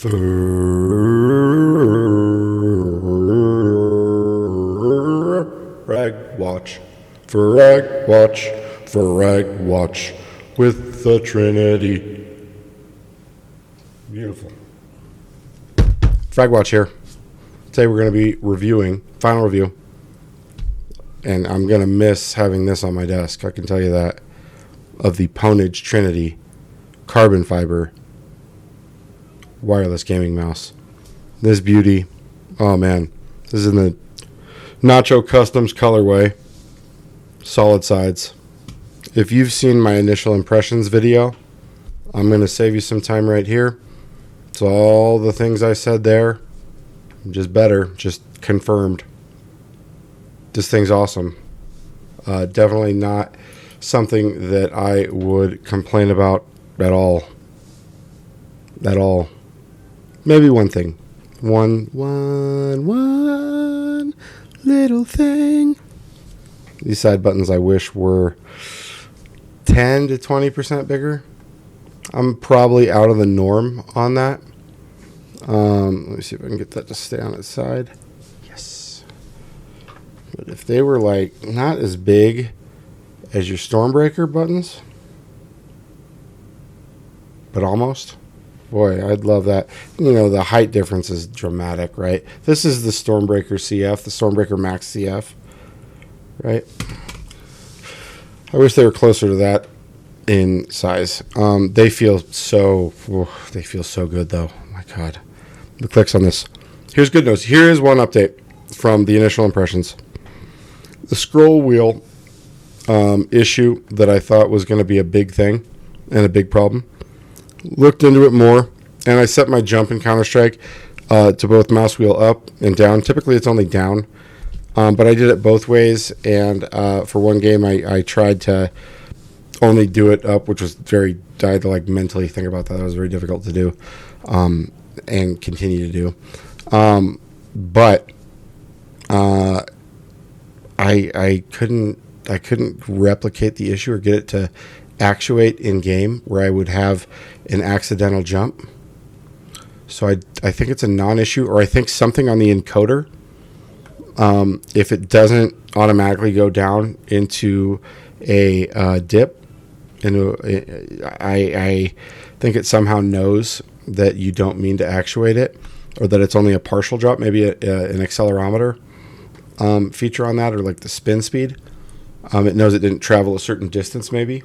FragWatch, FragWatch, FragWatch with the Trinity. Beautiful. FragWatch here. Today we're going to be reviewing, final review, and I'm going to miss having this on my desk, I can tell you that, of the Pwnage Trinity carbon fiber wireless gaming mouse. This beauty, oh man, this is in the Nacho Customz colorway, solid sides. If you've seen my initial impressions video, I'm going to save you some time right here. It's all the things I said there, just better, just confirmed. This thing's awesome. Definitely not something that I would complain about at all. At all. Maybe one thing. One little thing. These side buttons I wish were 10 to 20% bigger. I'm probably out of the norm on that. Let me see if I can get that to stay on its side. Yes. But if they were like not as big as your Stormbreaker buttons, but almost, boy, I'd love that. You know, the height difference is dramatic, right? This is the Stormbreaker CF, the Stormbreaker Max CF, right? I wish they were closer to that in size. They feel so good though. Oh my God, the clicks on this. Here's good news. Here is one update from the initial impressions. The scroll wheel issue that I thought was going to be a big thing and a big problem. Looked into it more, and I set my jump in Counter-Strike to both mouse wheel up and down. Typically it's only down, but I did it both ways, and for one game I tried to only do it up, which was I had to like mentally think about that. That was very difficult to do, and continue to do. But I couldn't replicate the issue or get it to actuate in game where I would have an accidental jump. So I think it's a non-issue, or I think something on the encoder. If it doesn't automatically go down into a dip, I think it somehow knows that you don't mean to actuate it, or that it's only a partial drop, maybe an accelerometer feature on that, or like the spin speed. It knows it didn't travel a certain distance, maybe.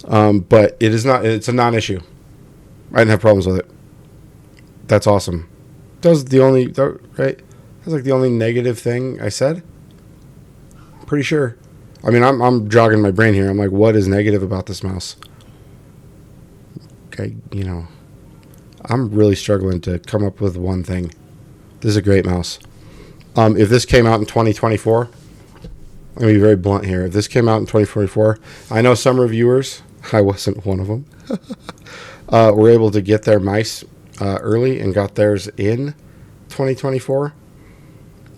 But it is not. It's a non-issue. I didn't have problems with it. That's awesome. That was the only right. That's like the only negative thing I said. I'm pretty sure. I mean, I'm jogging my brain here. I'm like, what is negative about this mouse? Okay, you know, I'm really struggling to come up with one thing. This is a great mouse. If this came out in 2024, I'm going to be very blunt here. If this came out in 2024, I know some reviewers, I wasn't one of them, were able to get their mice early and got theirs in 2024.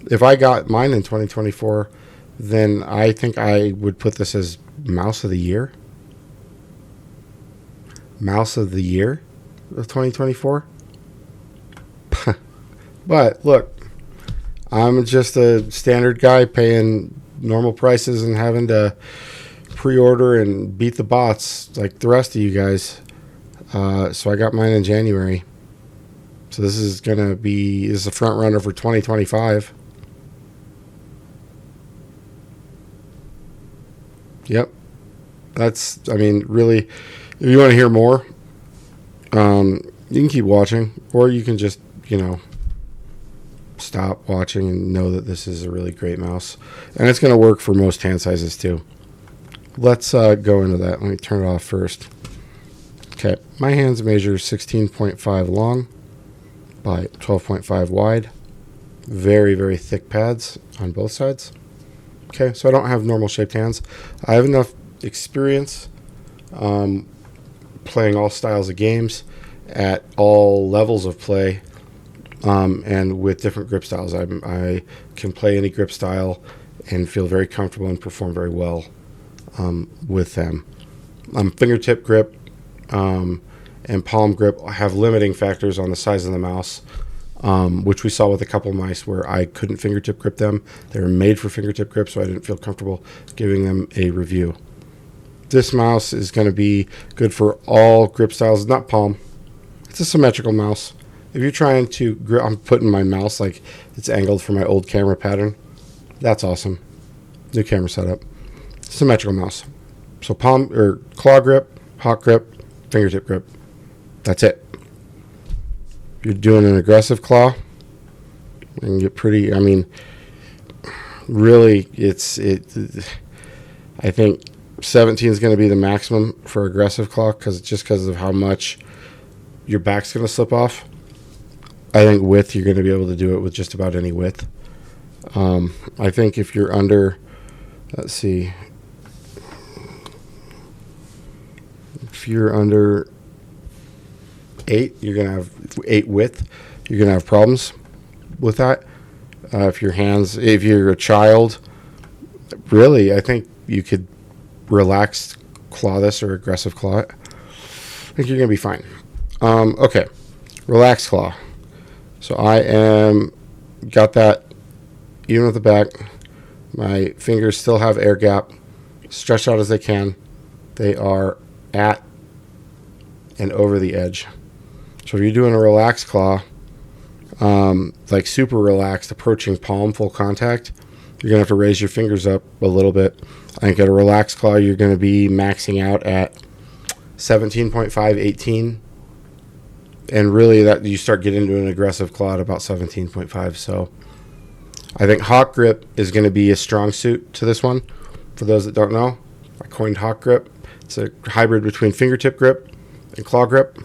If I got mine in 2024, then I think I would put this as Mouse of the Year. Mouse of the Year of 2024. But look, I'm just a standard guy paying normal prices and having to pre-order and beat the bots like the rest of you guys. So I got mine in January. So this is a front runner for 2025. Yep. I mean, really, if you want to hear more, you can keep watching, or you can just, stop watching and know that this is a really great mouse. And it's going to work for most hand sizes too. Let's go into that. Let me turn it off first. Okay, my hands measure 16.5 long by 12.5 wide. Very, very thick pads on both sides. Okay, so I don't have normal shaped hands. I have enough experience playing all styles of games at all levels of play, and with different grip styles. I can play any grip style and feel very comfortable and perform very well with them. Fingertip grip and palm grip have limiting factors on the size of the mouse, which we saw with a couple of mice where I couldn't fingertip grip them. They were made for fingertip grip, so I didn't feel comfortable giving them a review. This mouse is going to be good for all grip styles, not palm. It's a symmetrical mouse. If you're trying to grip, I'm putting my mouse like it's angled for my old camera pattern. That's awesome. New camera setup. Symmetrical mouse. So palm or claw grip, hawk grip, fingertip grip. That's it. You're doing an aggressive claw and get pretty, I mean, really I think 17 is going to be the maximum for aggressive claw because of how much your back's going to slip off. I think width, you're going to be able to do it with just about any width. I think if you're under, let's see, if you're under 8, you're going to have 8 width. You're going to have problems with that. If you're a child, really, I think you could relaxed claw this or aggressive claw it. I think you're going to be fine. Okay, relaxed claw. So got that even with the back. My fingers still have air gap, stretched out as they can. They are at and over the edge. So if you're doing a relaxed claw, like super relaxed, approaching palm full contact, you're going to have to raise your fingers up a little bit. I think at a relaxed claw, you're going to be maxing out at 17.5, 18. And really, that you start getting into an aggressive claw at about 17.5. So I think hawk grip is going to be a strong suit to this one. For those that don't know, I coined hawk grip. It's a hybrid between fingertip grip and claw grip.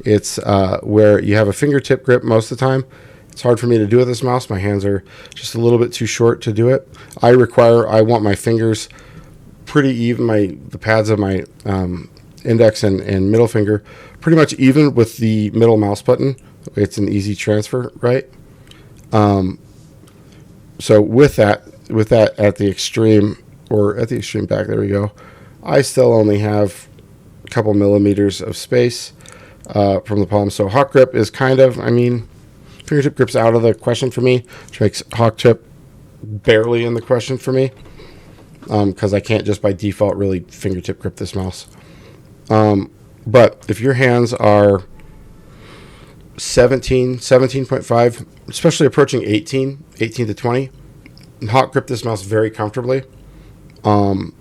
It's where you have a fingertip grip most of the time. It's hard for me to do with this mouse. My hands are just a little bit too short to do it. I want my fingers pretty even, the pads of my index and middle finger pretty much even with the middle mouse button. It's an easy transfer, right? So with that at the extreme back, there we go. I still only have a couple millimeters of space from the palm. So hawk grip is fingertip grip's out of the question for me, which makes hawk tip barely in the question for me, because I can't just by default really fingertip grip this mouse. But if your hands are 17.5, especially approaching 18 to 20, hawk grip this mouse very comfortably. And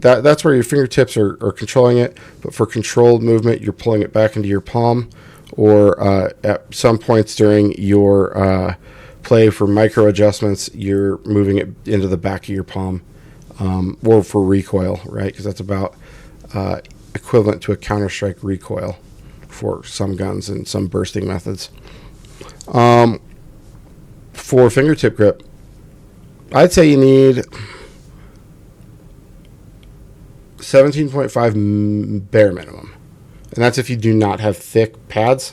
that's where your fingertips are controlling it. But for controlled movement, you're pulling it back into your palm, or at some points during your play for micro adjustments, you're moving it into the back of your palm, or for recoil, right? Because that's about equivalent to a Counter-Strike recoil for some guns and some bursting methods. For fingertip grip, I'd say you need 17.5 bare minimum. And that's if you do not have thick pads.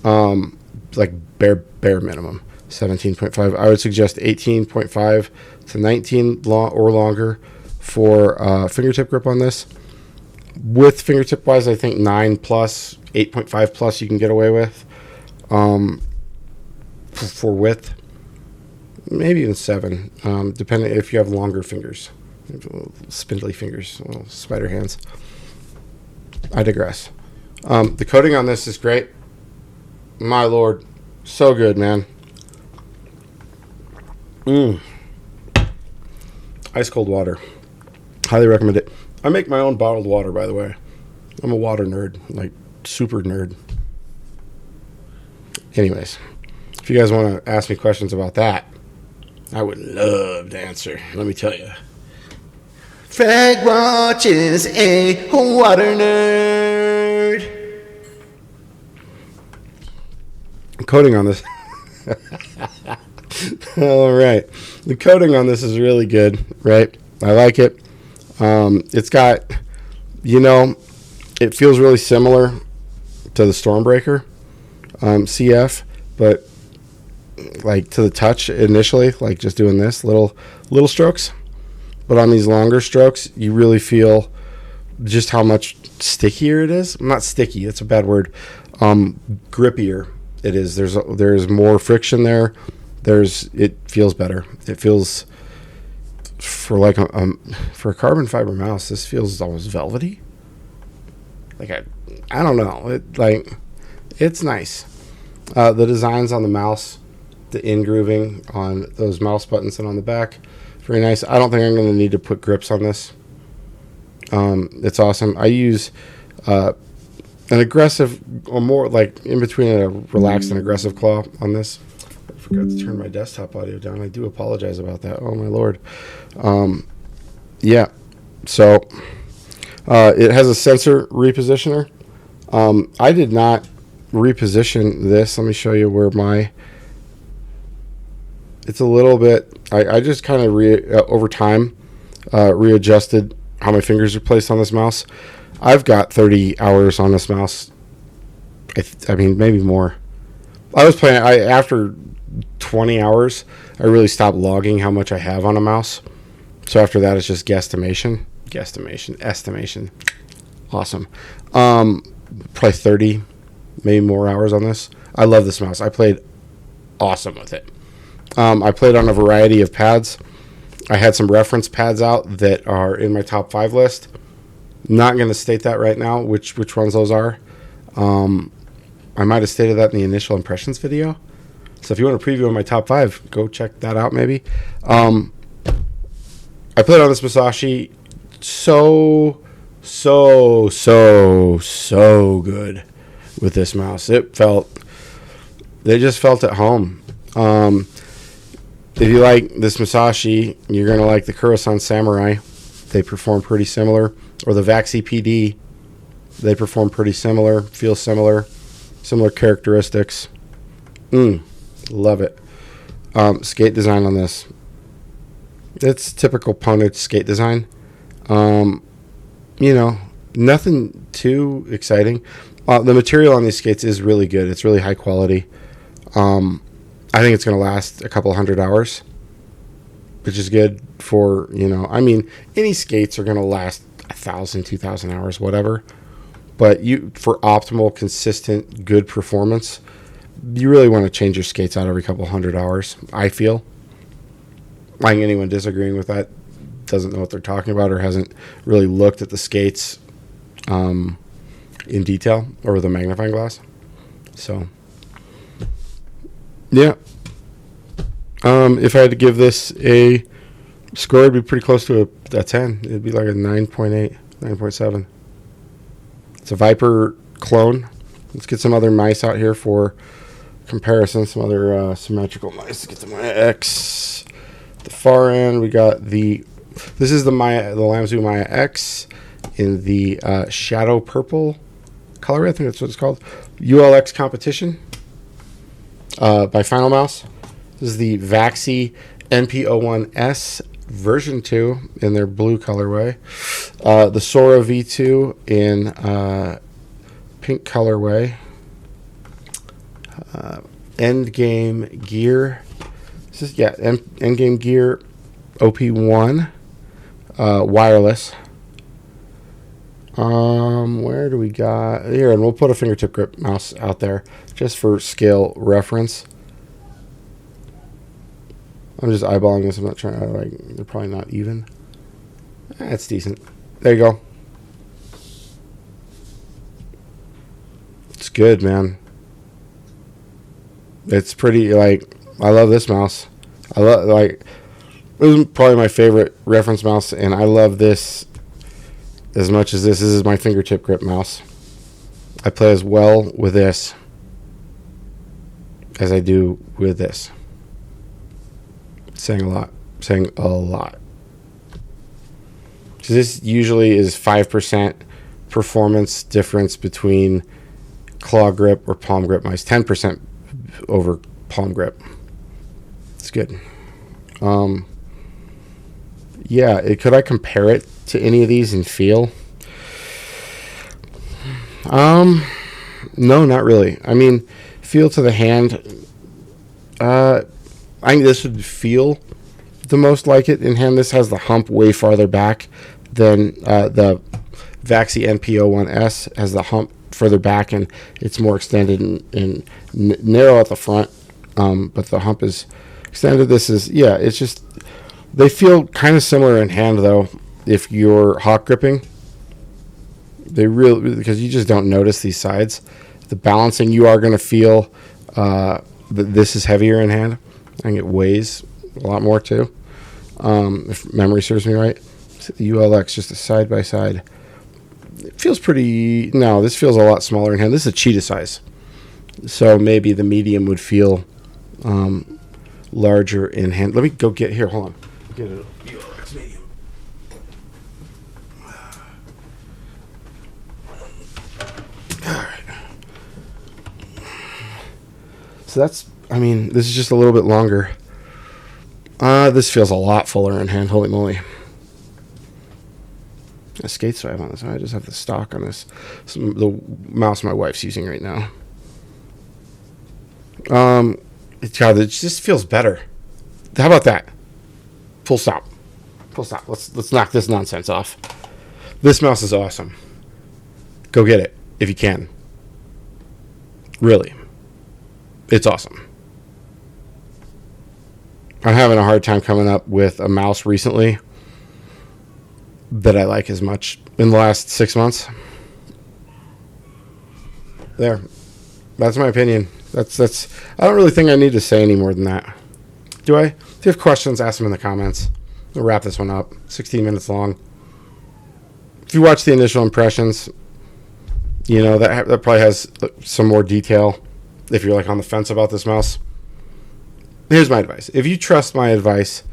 Like bare minimum, 17.5. I would suggest 18.5 to 19 or longer for fingertip grip on this. With fingertip wise, I think 9 plus, 8.5 plus you can get away with. For width, maybe even 7, depending if you have longer fingers, spindly fingers, little spider hands. I digress. The coating on this is great. My lord, so good, man. Ice cold water. Highly recommend it. I make my own bottled water, by the way. I'm a water nerd, like super nerd. Anyways, if you guys want to ask me questions about that, I would love to answer. Let me tell you. FragWatch is a water nerd. Coating on this. All right. The coating on this is really good, right? I like it. It's got, it feels really similar to the Stormbreaker CF, but like to the touch initially, like just doing this little strokes. But on these longer strokes, you really feel just how much stickier it is. Not sticky, that's a bad word. Grippier it is. There's more friction there. It feels better. It feels, for like for a carbon fiber mouse, this feels almost velvety. Like I don't know. It's nice. The designs on the mouse, the in-grooving on those mouse buttons and on the back, very nice. I don't think I'm going to need to put grips on this. It's awesome. I use an aggressive, or more like in between a relaxed and aggressive claw on this. I forgot to turn my desktop audio down. I do apologize about that. Oh my lord. Yeah. So it has a sensor repositioner. I did not reposition this. Let me show you where it's a little bit, I just kind of over time readjusted how my fingers are placed on this mouse. I've got 30 hours on this mouse. I mean, maybe more. I was playing, after 20 hours, I really stopped logging how much I have on a mouse. So after that, it's just estimation. Awesome. Probably 30, maybe more hours on this. I love this mouse. I played awesome with it. I played on a variety of pads. I had some reference pads out that are in my top 5 list. Not going to state that right now, which ones those are. I might have stated that in the initial impressions video. So if you want a preview of my top 5, go check that out maybe. I played on this Musashi. So good with this mouse. They just felt at home. If you like this Musashi, you're going to like the Kurosan Samurai. They perform pretty similar. Or the Vaxi PD. They perform pretty similar. Feel similar. Similar characteristics. Love it. Skate design on this. It's typical Pwnage skate design. Nothing too exciting. The material on these skates is really good. It's really high quality. I think it's going to last a couple 100 hours, which is good for, any skates are going to last 1,000, 2,000 hours, whatever. But for optimal, consistent, good performance, you really want to change your skates out every couple 100 hours, I feel. I think anyone disagreeing with that doesn't know what they're talking about or hasn't really looked at the skates in detail or with a magnifying glass. So, yeah. If I had to give this a score, it'd be pretty close to a 10. It'd be like a 9.8, 9.7. It's a Viper clone. Let's get some other mice out here for comparison. Some other symmetrical mice. Let's get the Maya X. At the far end, we got this is the Lamzu Maya X in the shadow purple color. I think that's what it's called. ULX competition by Final Mouse. This is the Vaxi NP01S version 2 in their blue colorway. The Sora V2 in pink colorway. Endgame Gear. This is Endgame Gear OP1 wireless. Where do we got here? And we'll put a fingertip grip mouse out there just for scale reference. I'm just eyeballing this. I'm not trying to they're probably not even. That's decent. There you go. It's good, man. It's pretty, I love this mouse. This is probably my favorite reference mouse, and I love this as much as this. This is my fingertip grip mouse. I play as well with this as I do with this. Saying a lot. So this usually is 5% performance difference between claw grip or palm grip mice. 10% over palm grip. It's good. Could I compare it to any of these in feel? No, not really. I mean, feel to the hand. I think this would feel the most like it in hand. This has the hump way farther back than the Vaxi NPO1S has the hump further back, and it's more extended and narrow at the front, but the hump is extended. This is, yeah, it's just, they feel kind of similar in hand, though, if you're hawk gripping. They really, because you just don't notice these sides. The balancing, you are going to feel that this is heavier in hand. I think it weighs a lot more, too, if memory serves me right. The ULX, just a side-by-side. It feels pretty... No, this feels a lot smaller in hand. This is a cheetah size. So maybe the medium would feel larger in hand. Let me go get... Here, hold on. Get a ULX medium. All right. So that's... I mean, this is just a little bit longer. This feels a lot fuller in hand. Holy moly. A skate so I have on this. I just have the stock on this. The mouse my wife's using right now. God, it just feels better. How about that? Full stop. Full stop. Let's knock this nonsense off. This mouse is awesome. Go get it if you can. Really. It's awesome. I'm having a hard time coming up with a mouse recently that I like as much in the last 6 months. There. That's my opinion. That's I don't really think I need to say any more than that. Do I? If you have questions, ask them in the comments. We'll wrap this one up. 16 minutes long. If you watch the initial impressions, you know, that probably has some more detail if you're like on the fence about this mouse. Here's my advice. If you trust my advice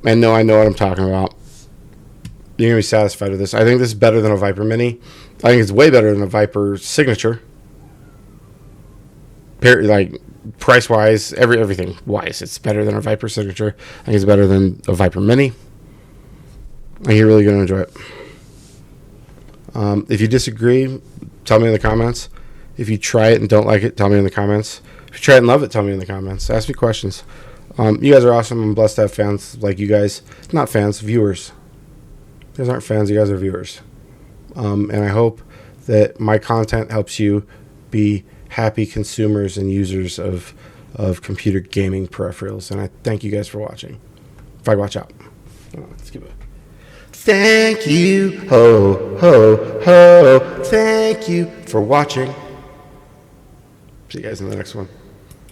and know I know what I'm talking about, you're going to be satisfied with this. I think this is better than a Viper Mini. I think it's way better than a Viper Signature. Like, price-wise, everything-wise, it's better than a Viper Signature. I think it's better than a Viper Mini. I think you're really going to enjoy it. If you disagree, tell me in the comments. If you try it and don't like it, tell me in the comments. If you try it and love it, tell me in the comments. Ask me questions. You guys are awesome. I'm blessed to have fans like you guys. Not fans, viewers. You guys aren't fans, you guys are viewers. And I hope that my content helps you be happy consumers and users of computer gaming peripherals. And I thank you guys for watching. FragWatch out. Let's give it. Thank you, ho, ho, ho. Thank you for watching. See you guys in the next one.